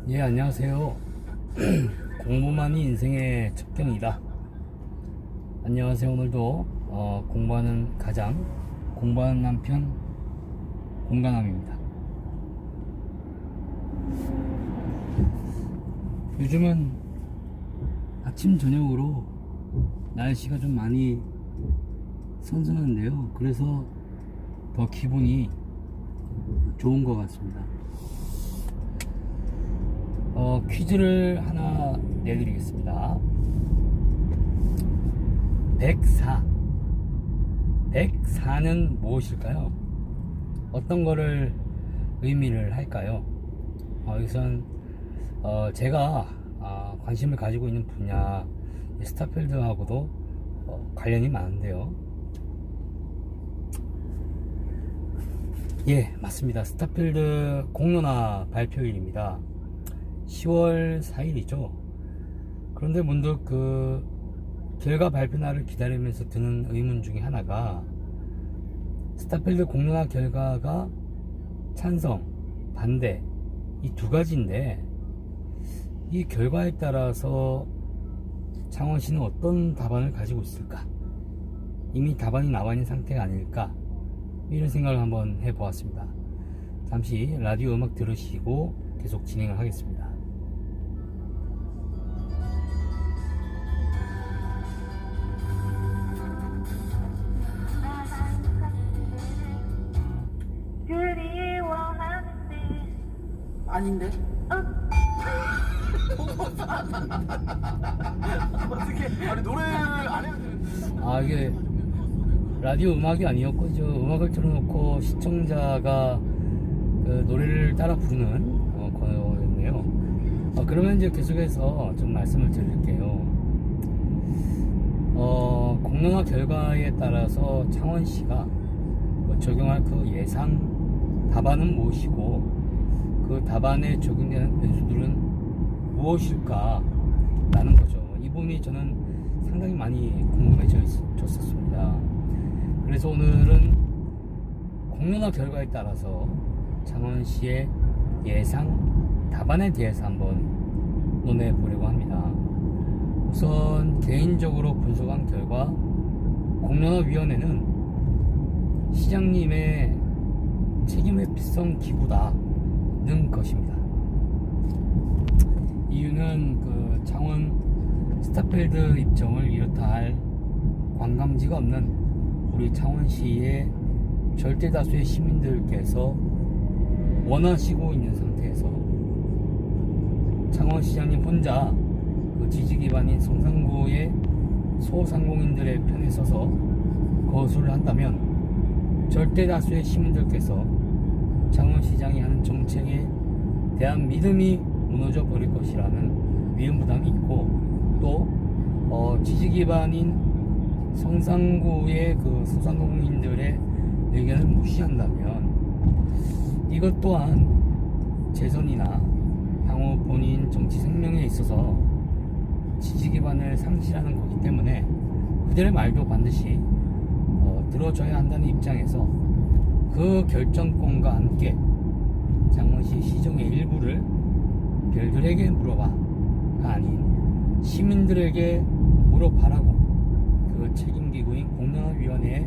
예, 안녕하세요. 공부만이 인생의 첩경이다. 안녕하세요. 오늘도 공부하는 가장, 공부하는 남편, 공간함입니다. 요즘은 아침, 저녁으로 날씨가 좀 많이 선선한데요. 그래서 더 기분이 좋은 것 같습니다. 퀴즈를 하나 내드리겠습니다. 104는 무엇일까요? 어떤 거를 의미를 할까요? 여기선 제가 관심을 가지고 있는 분야 스타필드하고도 관련이 많은데요. 예, 맞습니다. 스타필드 공론화 발표일입니다. 10월 4일이죠. 그런데 문득 그 결과 발표 날을 기다리면서 드는 의문 중에 하나가, 스타필드 공론화 결과가 찬성, 반대 이 두 가지인데, 이 결과에 따라서 창원시는 어떤 답안을 가지고 있을까? 이미 답안이 나와 있는 상태가 아닐까? 이런 생각을 한번 해보았습니다. 잠시 라디오 음악 들으시고 계속 진행을 하겠습니다. 아닌데? 어떻게? 아니 노래를 안 해도 되는데. 이게 라디오 음악이 아니었고, 음악을 틀어놓고 시청자가 그 노래를 따라 부르는 거였네요. 그러면 이제 계속해서 좀 말씀을 드릴게요. 공론화 결과에 따라서 창원시가 적용할 그 예상 답안은 무엇이고, 그 답안에 적용되는 변수들은 무엇일까 라는 거죠. 이 부분이 저는 상당히 많이 궁금해졌었습니다. 그래서 오늘은 공론화 결과에 따라서 창원시의 예상 답안에 대해서 한번 논해 보려고 합니다. 우선 개인적으로 분석한 결과, 공론화위원회는 시장님의 책임회피성 기구다는 것입니다. 이유는 그 창원 스타필드 입점을 이렇다 할 관광지가 없는 우리 창원시의 절대 다수의 시민들께서 원하시고 있는 상태에서 창원시장님 혼자 그 지지 기반인 성산구의 소상공인들의 편에 서서 거수를 한다면 절대 다수의 시민들께서 창원시장이 하는 정책에 대한 믿음이 무너져 버릴 것이라는 위험 부담이 있고, 또 지지 기반인 성산구의 그 소상공인들의 의견을 무시한다면 이것 또한 재선이나 향후 본인 정치 생명에 있어서 지지 기반을 상실하는 거기 때문에 그들의 말도 반드시 들어줘야 한다는 입장에서 그 결정권과 함께 창원시 시정의 일부를 별들에게 물어봐가 아닌 시민들에게 물어봐라고 그 책임기구인 공론화위원회에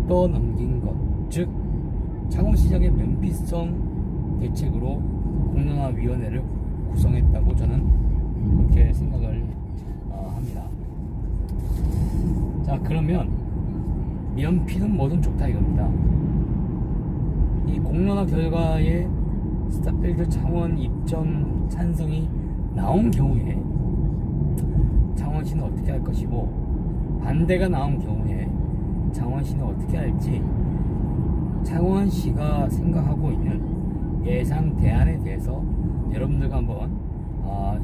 떠넘긴 것, 즉 창원시장의 면피성 대책으로 공론화위원회를 구성했다고 저는 그렇게 생각을 합니다. 자, 그러면 면피는 뭐든 좋다 이겁니다. 이 공론화 결과에 스타필드 창원 입점 찬성이 나온 경우에 창원시는 어떻게 할 것이고, 반대가 나온 경우에 창원시는 어떻게 할지, 창원시가 생각하고 있는 예상 대안에 대해서 여러분들과 한번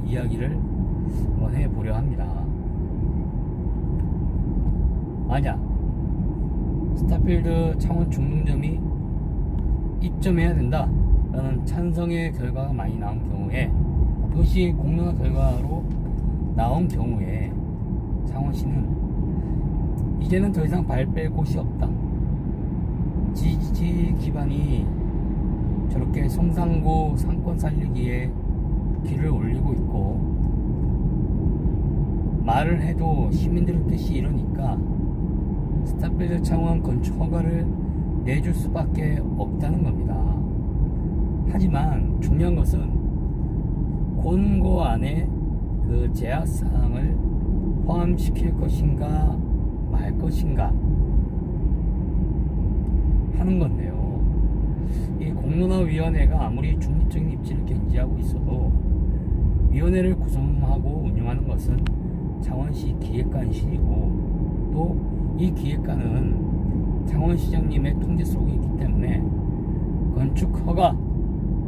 이야기를 한번 해보려 합니다. 만약 스타필드 창원 중등점이 입점해야 된다 라는 찬성의 결과가 많이 나온 경우에, 그것이 공론화 결과로 나온 경우에 창원시는 이제는 더 이상 발 뺄 곳이 없다, 지지 기반이 저렇게 성산구 상권 살리기에 길을 올리고 있고, 말을 해도 시민들의 뜻이 이러니까 스타필드 창원 건축 허가를 내줄 수밖에 없다는 겁니다. 하지만 중요한 것은 권고 안에 그 제약사항을 포함시킬 것인가 말 것인가 하는 건데요. 이 공론화위원회가 아무리 중립적인 입지를 견지하고 있어도 위원회를 구성하고 운영하는 것은 창원시 기획관실이고, 또 이 기획관은 창원시장님의 통제 속에 있기 때문에 건축 허가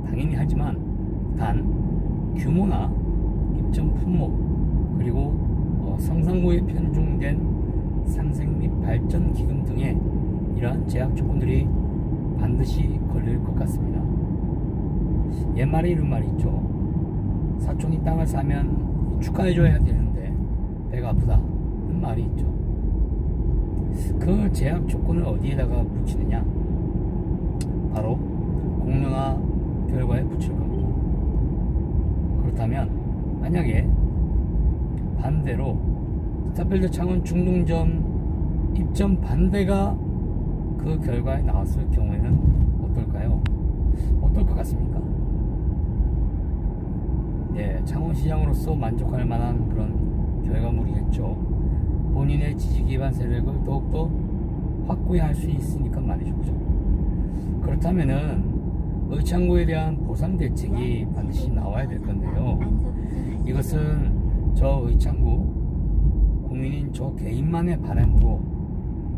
당연히 하지만 단 규모나 입점 품목, 그리고 성상구에 편중된 상생 및 발전 기금 등의 이러한 제약 조건들이 반드시 걸릴 것 같습니다. 옛말에 이런 말이 있죠. 사촌이 땅을 사면 축하해줘야 되는데 배가 아프다는 말이 있죠. 그 제약 조건을 어디에다가 붙이느냐? 바로 공론화 결과에 붙일 겁니다. 그렇다면 만약에 반대로 스타필드 창원 중동점 입점 반대가 그 결과에 나왔을 경우에는 어떨까요? 어떨 것 같습니까? 네, 창원시장으로서 만족할 만한 그런 결과물이겠죠. 본인의 지지 기반 세력을 더욱더 확고히 할 수 있으니까 말이죠. 그죠? 그렇다면은 의창구에 대한 보상 대책이 반드시 나와야 될 건데요. 이것은 저 의창구 국민인 저 개인만의 바람으로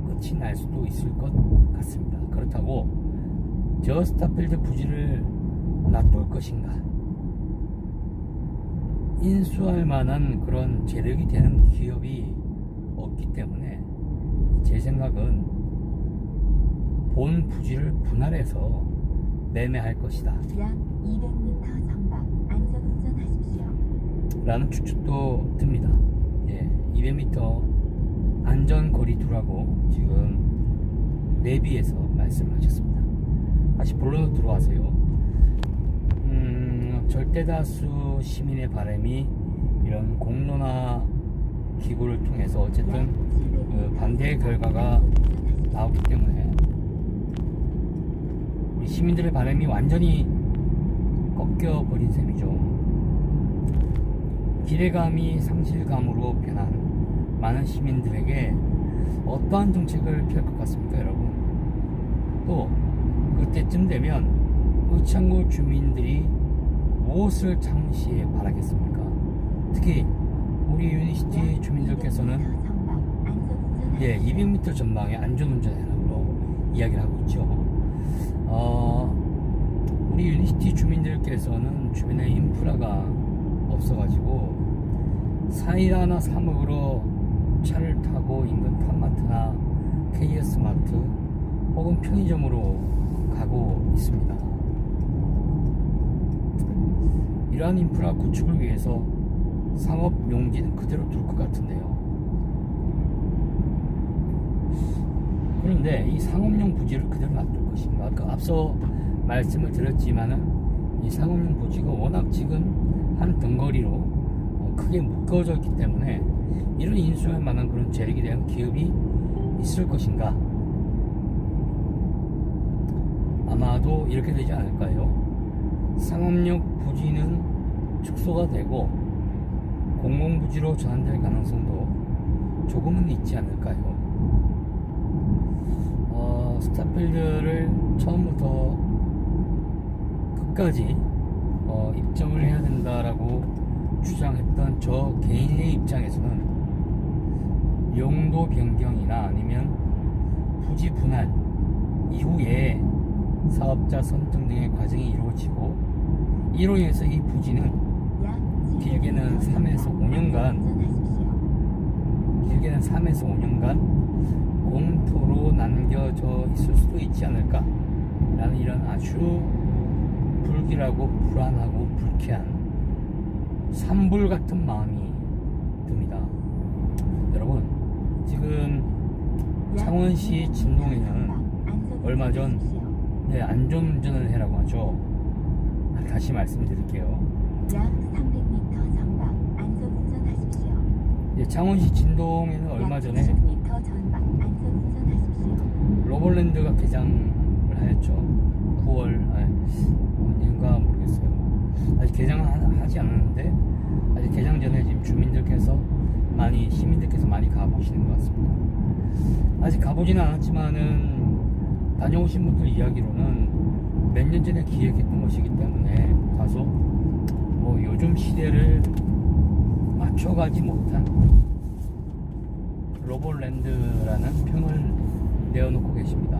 끝이 날 수도 있을 것 같습니다. 그렇다고 저 스타필드 부지를 놔둘 것인가? 인수할 만한 그런 재력이 되는 기업이 없기 때문에 제 생각은 본 부지를 분할해서 매매할 것이다 약 200m 전방 안전운전하십시오. 라는 추측도 듭니다. 예, 200m 안전거리 두라고 지금 내비에서 말씀하셨습니다. 다시 본론으로 들어와서요. 절대다수 시민의 바람이 이런 공론화 기구를 통해서 어쨌든 그 반대의 결과가 나오기 때문에 우리 시민들의 바람이 완전히 꺾여버린 셈이죠. 기대감이 상실감으로 변한 많은 시민들에게 어떠한 정책을 펼 것 같습니까, 여러분? 또 그때쯤 되면 의창구 주민들이 무엇을 창원시에 바라겠습니까? 특히 우리 유니시티 주민들께서는 200m 전방에 안전운전해라고 이야기를 하고 있죠. 우리 유니시티 주민들께서는 주변에 인프라가 없어가지고 4일하나 3억으로 차를 타고 인근 팜마트나 KS마트 혹은 편의점으로 가고 있습니다. 이러한 인프라 구축을 위해서 상업 용지는 그대로 둘 것 같은데요. 그런데 이 상업용 부지를 그대로 놔둘 것인가? 아까 앞서 말씀을 드렸지만은 이 상업용 부지가 워낙 지금 한 덩거리로 크게 묶어져 있기 때문에 이런 인수할 만한 그런 재력에 대한 기업이 있을 것인가? 아마도 이렇게 되지 않을까요? 상업용 부지는 축소가 되고 공공부지로 전환될 가능성도 조금은 있지 않을까요? 스타필드를 처음부터 끝까지 입점을 해야 된다라고 주장했던 저 개인의 입장에서는 용도 변경이나 아니면 부지 분할 이후에 사업자 선정 등의 과정이 이루어지고 이로 인해서 이 부지는 길게는 3에서 5년간 공토로 남겨져 있을 수도 있지 않을까 라는 이런 아주 불길하고 불안하고 불쾌한 산불 같은 마음이 듭니다. 여러분, 지금 창원시 진동에는 얼마 전 안전운전을 해라고 하죠. 다시 말씀드릴게요. 약 300m 전방 안전운전하십시오. 예, 창원시 진동에는 얼마 전에 70m 전방 안전운전하십시오. 로볼랜드가 개장을 하였죠. 9월 언젠가 모르겠어요. 아직 개장은 하지 않았는데 아직 개장 전에 지금 시민들께서 많이 가보시는 것 같습니다. 아직 가보지는 않았지만은 다녀오신 분들 이야기로는 몇 년 전에 기획했던 것이기 때문에 다소 뭐 요즘 시대를 맞춰가지 못한 로볼랜드라는 평을 내어놓고 계십니다.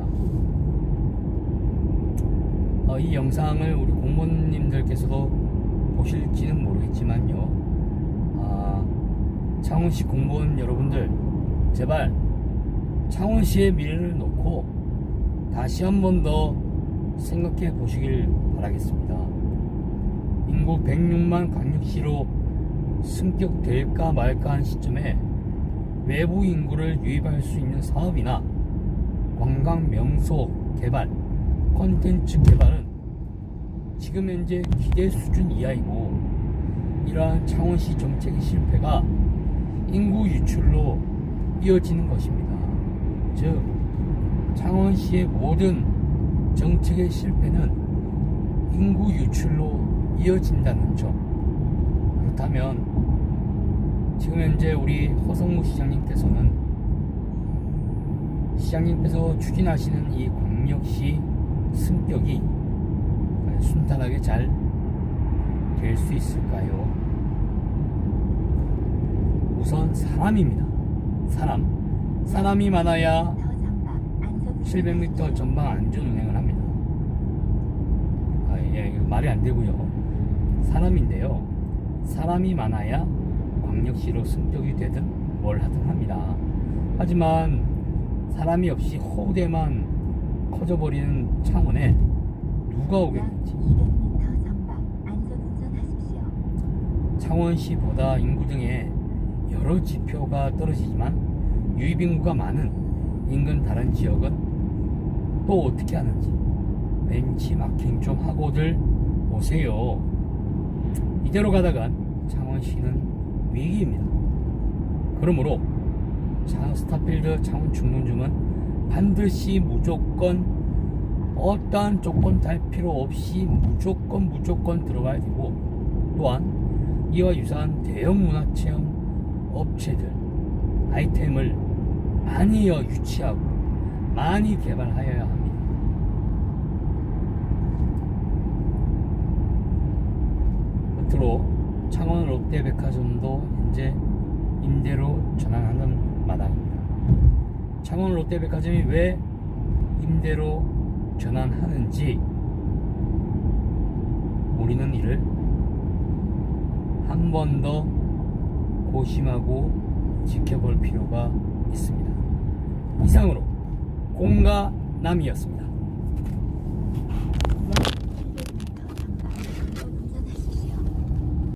이 영상을 우리 공무원님들께서도 보실지는 모르겠지만요. 창원시 공무원 여러분들, 제발 창원시의 미래를 놓고 다시 한 번 더 생각해 보시길 바라겠습니다. 인구 106만 광역시로 승격될까 말까 한 시점에 외부 인구를 유입할 수 있는 사업이나 관광 명소 개발, 콘텐츠 개발은 지금 현재 기대 수준 이하이고, 이러한 창원시 정책의 실패가 인구 유출로 이어지는 것입니다. 즉, 창원시의 모든 정책의 실패는 인구 유출로 이어진다는 점. 그렇다면 지금 현재 우리 허성무 시장님께서 추진하시는 이 광역시 승격이 순탄하게 잘 될 수 있을까요? 우선 사람입니다. 사람이 많아야 700m 전방 안전 운행을 합니다. 이거 말이 안 되고요. 사람인데요. 사람이 많아야 광역시로 승격이 되든 뭘 하든 합니다. 하지만 사람이 없이 호대만 커져버리는 창원에 누가 오겠는지. 200m 전방 안전운전하십시오. 창원시보다 인구 등의 여러 지표가 떨어지지만 유입인구가 많은 인근 다른 지역은 또 어떻게 하는지 벤치마킹 좀 하고들 오세요. 이대로 가다간 창원시는 위기입니다. 그러므로 스타필드 창원 중문중은 반드시 무조건 어떠한 조건 달 필요 없이 무조건 들어가야 되고, 또한 이와 유사한 대형 문화체험 업체들 아이템을 많이 유치하고 많이 개발하여야 합니다. 끝으로 창원 롯데백화점도 현재 임대로 전환하는 마당입니다. 창원 롯데백화점이 왜 임대로 전환하는지 우리는 이를 한 번 더 고심하고 지켜볼 필요가 있습니다. 이상으로 공가남이었습니다.